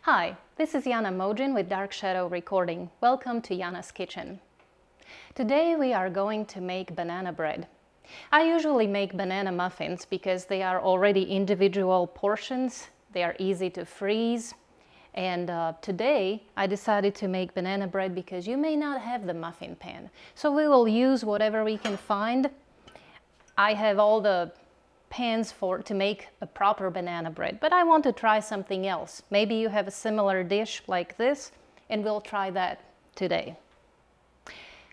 Hi, this is Jana Mojin with Dark Shadow Recording. Welcome to Jana's Kitchen. Today we are going to make banana bread. I usually make banana muffins because they are already individual portions, they are easy to freeze. And today I decided to make banana bread because you may not have the muffin pan. So we will use whatever we can find. I have all the pans to make a proper banana bread, but I want to try something else. Maybe you have a similar dish like this, and we'll try that today.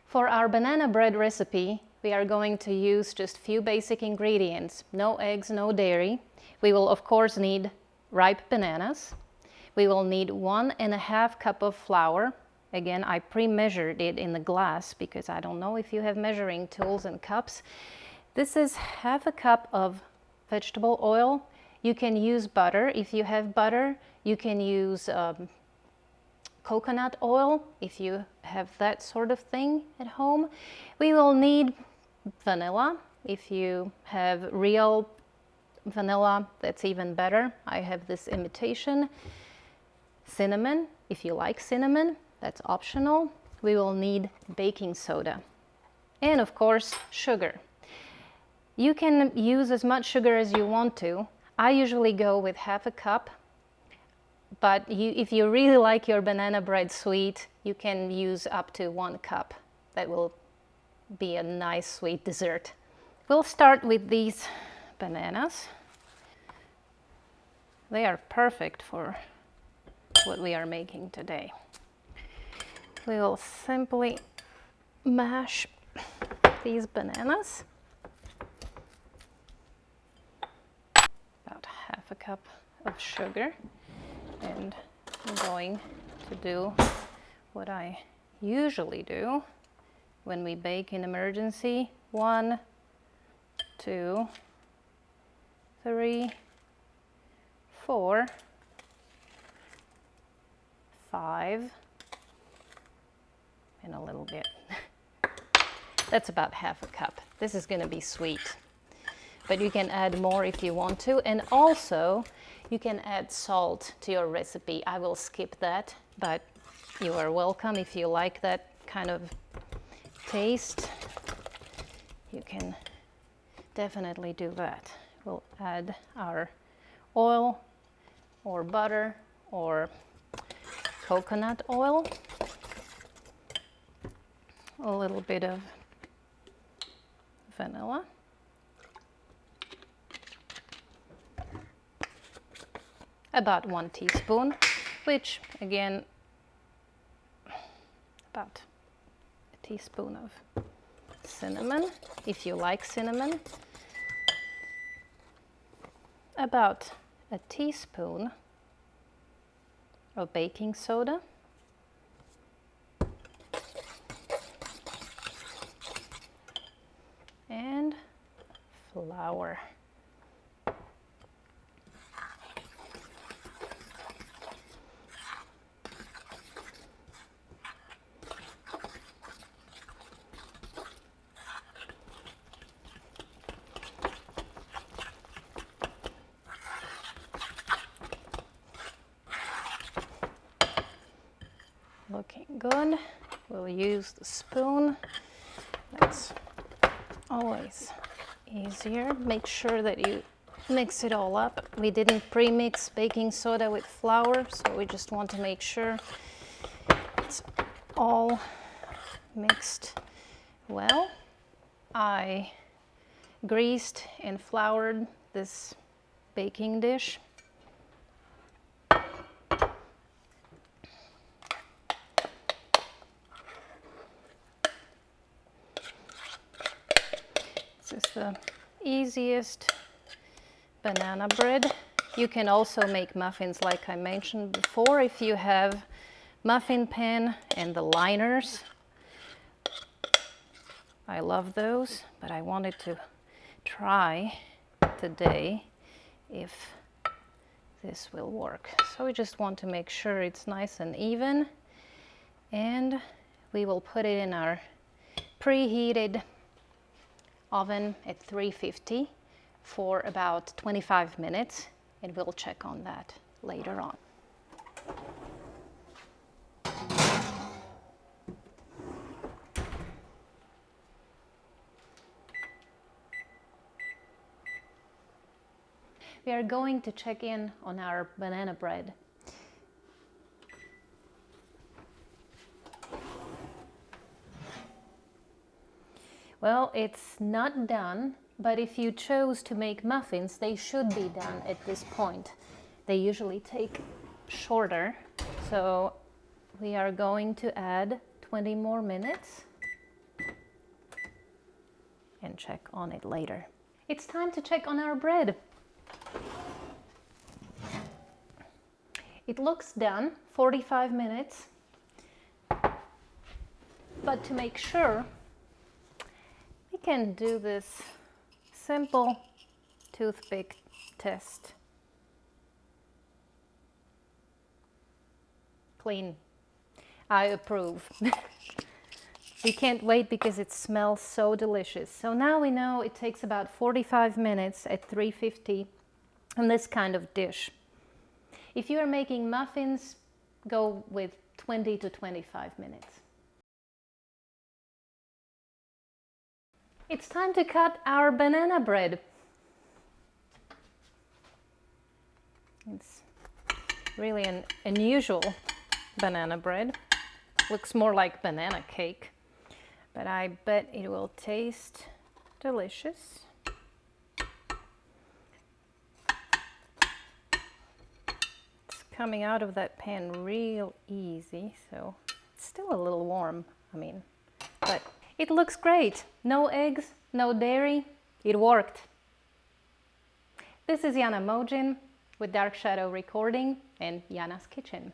For our banana bread recipe, we are going to use just few basic ingredients. No eggs, no dairy. We will of course need ripe bananas. We will need 1.5 cups of flour. Again, I pre-measured it in the glass because I don't know if you have measuring tools and cups. This is 1/2 cup of vegetable oil. You can use butter if you have butter. You can use coconut oil if you have that sort of thing at home. We will need vanilla. If you have real vanilla, that's even better. I have this imitation. Cinnamon, if you like cinnamon, that's optional. We will need baking soda. And of course, sugar. You can use as much sugar as you want to. I usually go with 1/2 cup, but if you really like your banana bread sweet, you can use up to 1 cup. That will be a nice sweet dessert. We'll start with these bananas. They are perfect for what we are making today. We will simply mash these bananas. About 1/2 cup of sugar, and I'm going to do what I usually do when we bake in emergency. 1, 2, 3, 4, 5, and a little bit. That's about 1/2 cup. This is going to be sweet, but you can add more if you want to. And also you can add salt to your recipe. I will skip that, but you are welcome if you like that kind of taste. You can definitely do that. We'll add our oil or butter or coconut oil, a little bit of vanilla, about 1 teaspoon, which again, about a teaspoon of cinnamon, if you like cinnamon, about a teaspoon of baking soda, and flour. Looking good. We'll use the spoon. That's always easier. Make sure that you mix it all up. We didn't pre-mix baking soda with flour, so we just want to make sure it's all mixed well. I greased and floured this baking dish. This is the easiest banana bread. You can also make muffins like I mentioned before if you have muffin pan and the liners. I love those, but I wanted to try today if this will work. So we just want to make sure it's nice and even, and we will put it in our preheated oven at 350 for about 25 minutes, and we'll check on that later on. We are going to check in on our banana bread. Well, it's not done, but if you chose to make muffins, they should be done at this point. They usually take shorter, so we are going to add 20 more minutes and check on it later. It's time to check on our bread. It looks done, 45 minutes, but to make sure, we can do this simple toothpick test. Clean. I approve. We can't wait because it smells so delicious. So now we know it takes about 45 minutes at 350 on this kind of dish. If you are making muffins, go with 20 to 25 minutes. It's time to cut our banana bread. It's really an unusual banana bread. Looks more like banana cake, but I bet it will taste delicious. It's coming out of that pan real easy, so it's still a little warm, but it looks great. No eggs, no dairy. It worked. This is Jana with Dark Shadow Recording and Jana's Kitchen.